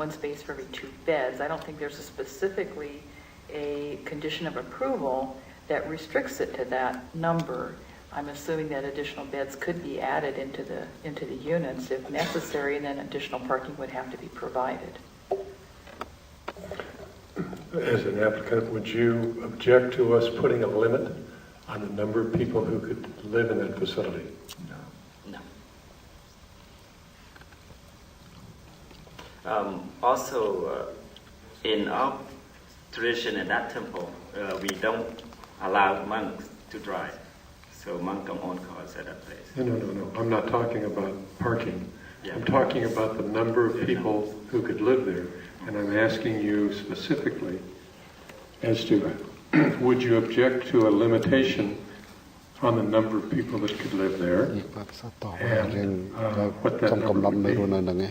one space for every 2 beds. I don't think there's specifically a condition of approval that restricts it to that number. I'm assuming that additional beds could be added into the units if necessary, and then additional parking would have to be provided. As an applicant, would you object to us putting a limit on the number of people who could live in that facility? No. Also, in our tradition in that temple, we don't allow monks to drive. So monks don't own cars at that place. No. I'm not talking about parking. Yeah. I'm talking about the number of people who could live there. And I'm asking you specifically as to, would you object to a limitation on the number of people that could live there? And what that number would be?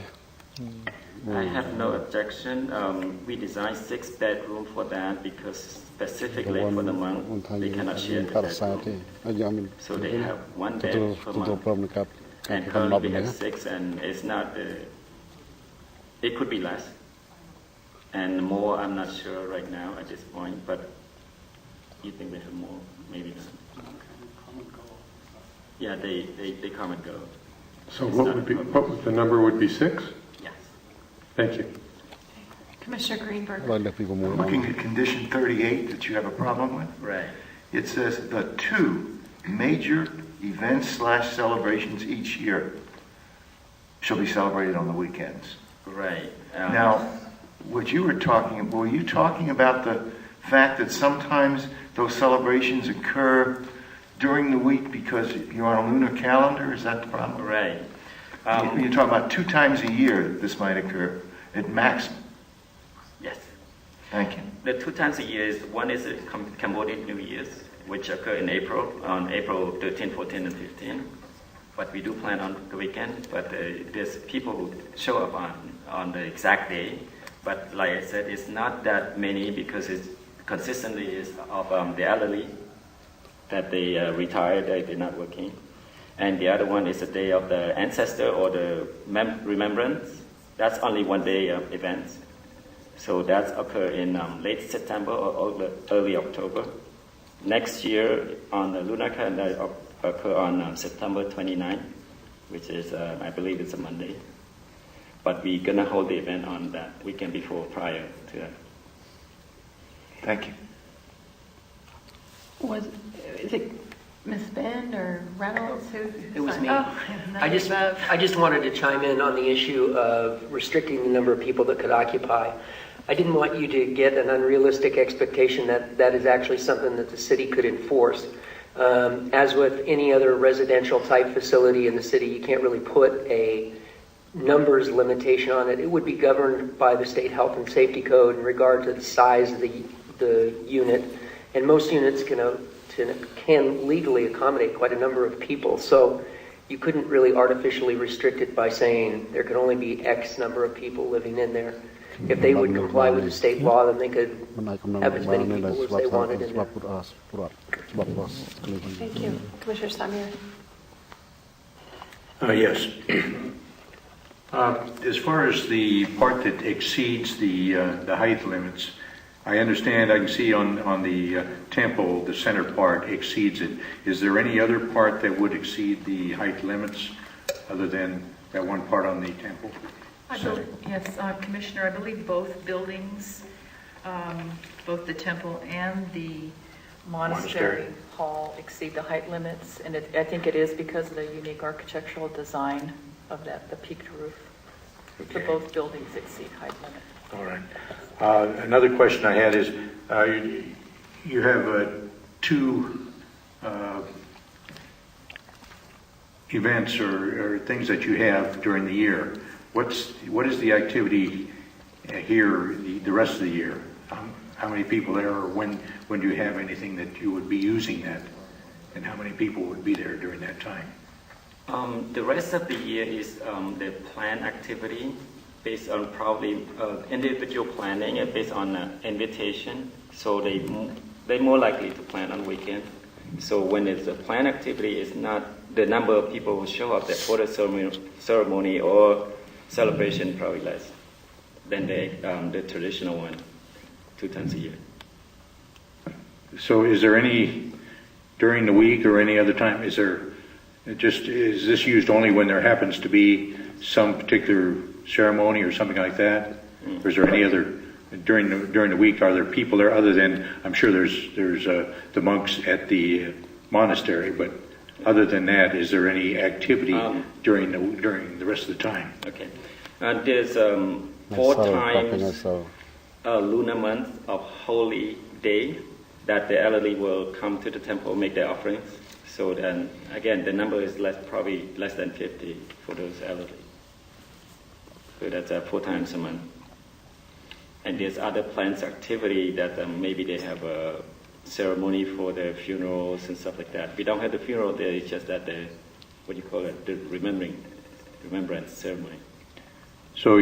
I have no objection. We designed 6 bedrooms for that because specifically for the monk, they cannot share the bedroom. So they have 1 bed per monk. And currently we have 6, and it's not, it could be less. And more, I'm not sure right now at this point, but you think we have more, maybe not. Yeah, they come and go. So the number would be 6? Yes. Thank you. Commissioner Greenberg. Looking at condition 38 that you have a problem with. Right. It says the 2 major events/celebrations each year shall be celebrated on the weekends. Right. Now, were you talking about the fact that sometimes those celebrations occur during the week because you're on a lunar calendar? Is that the problem? Right. You're talking about 2 times a year this might occur at maximum. Yes. Thank you. The 2 times a year is, one is Cambodian New Year's, which occur in April, on April 13, 14, and 15. But we do plan on the weekend, but there's people who show up on the exact day. But like I said, it's not that many because it's consistently is of the elderly that they retired, they're not working. And the other one is the day of the ancestor or the remembrance. That's only 1 day event. So that's occur in late September or early October. Next year on the lunar calendar occur on September 29, which is, I believe it's a Monday. But we're going to hold the event on that weekend prior to that. Thank you. Is it Ms. Ben or Reynolds who? It was me. Oh, I just wanted to chime in on the issue of restricting the number of people that could occupy. I didn't want you to get an unrealistic expectation that that is actually something that the city could enforce. As with any other residential type facility in the city, you can't really put a numbers limitation on it. It would be governed by the state health and safety code in regard to the size of the unit. And most units can legally accommodate quite a number of people. So you couldn't really artificially restrict it by saying there could only be X number of people living in there. If they would comply with the state law, then they could have as many people as they wanted in there. Thank you. Commissioner Samir. Yes. As far as the part that exceeds the height limits, I understand, I can see on the temple, the center part exceeds it. Is there any other part that would exceed the height limits other than that one part on the temple? Yes, Commissioner, I believe both buildings, both the temple and the monastery hall exceed the height limits. And I think it is because of the unique architectural design of the peaked roof. Okay. So both buildings exceed height limits. All right. Another question I had is, you have 2 events or things that you have during the year. What is the activity here the rest of the year? How many people there, or when do you have anything that you would be using that, and how many people would be there during that time? The rest of the year is the planned activity based on probably individual planning and based on invitation. So they're more likely to plan on weekend. So when it's a planned activity, it's not the number of people who show up for the ceremony or celebration, probably less. than the traditional one, 2 times a year. So is there any, during the week or any other time, is this used only when there happens to be some particular ceremony or something like that? Or is there any other, during the week, are there people there other than, I'm sure there's the monks at the monastery, but other than that, is there any activity during the rest of the time? Okay. There's 4 times a lunar month of holy day that the elderly will come to the temple, make their offerings. So then, again, the number is probably less than 50 for those elderly. So that's 4 times a month. And there's other planned activity that maybe they have a ceremony for their funerals and stuff like that. We don't have the funeral there, it's just that the remembrance ceremony. So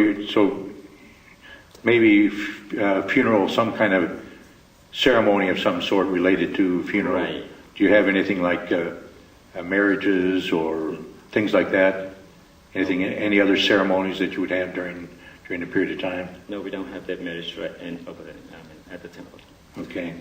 maybe funeral, some kind of ceremony of some sort related to funeral. Right. Do you have anything like marriages or things like that? Any other ceremonies that you would have during the period of time? No, we don't have that marriage right over there, at the temple. Okay.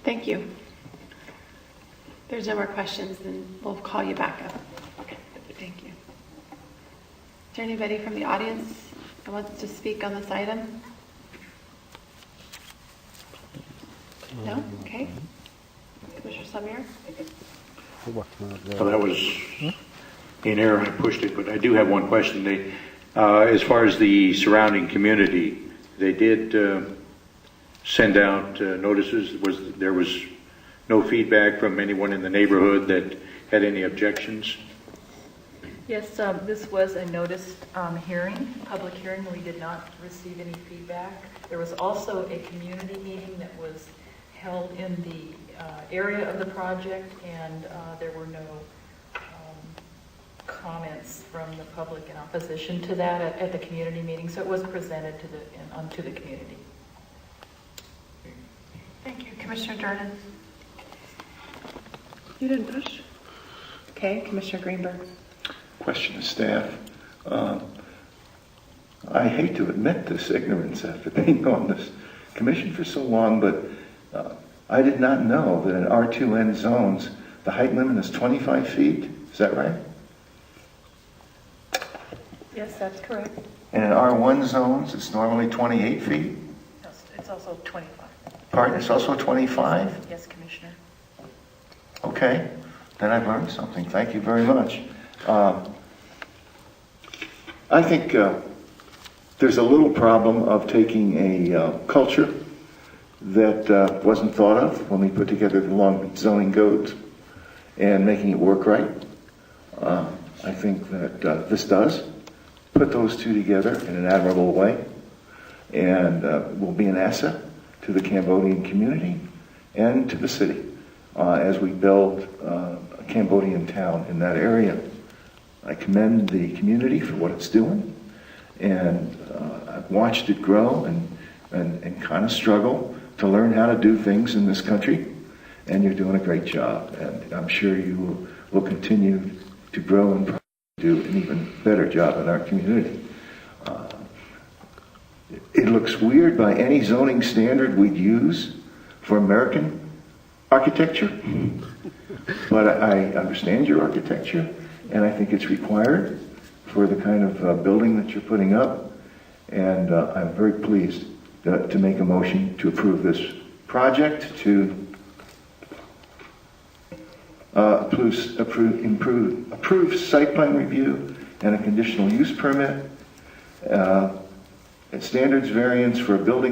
Thank you. If there's no more questions, then we'll call you back up. Okay. Thank you. Is there anybody from the audience that wants to speak on this item? No? Okay. Commissioner Samir? So that was in error, I pushed it, but I do have one question. As far as the surrounding community, they did send out notices. There was no feedback from anyone in the neighborhood that had any objections? Yes, this was a noticed public hearing. We did not receive any feedback. There was also a community meeting that was held in the area of the project, and there were no comments from the public in opposition to that at the community meeting. So it was presented to the community. Thank you. Commissioner Durden? You didn't push. Okay. Commissioner Greenberg? Question to staff. I hate to admit this ignorance after being on this commission for so long, but I did not know that in R2N zones, the height limit is 25 feet. Is that right? Yes, that's correct. And in R1 zones, it's normally 28 feet? It's also 25. Pardon, it's also 25? Yes, Commissioner. Okay, then I've learned something. Thank you very much. I think there's a little problem of taking a culture that wasn't thought of when we put together the long zoning codes and making it work right. I think that this does put those two together in an admirable way, and will be an asset to the Cambodian community and to the city as we build a Cambodian town in that area. I commend the community for what it's doing, and I've watched it grow and kind of struggle to learn how to do things in this country, and you're doing a great job, and I'm sure you will continue to grow and probably do an even better job in our community. It looks weird by any zoning standard we'd use for American architecture, but I understand your architecture, and I think it's required for the kind of building that you're putting up, and I'm very pleased to make a motion to approve this project, to approve site plan review and a conditional use permit, and standards variance for a building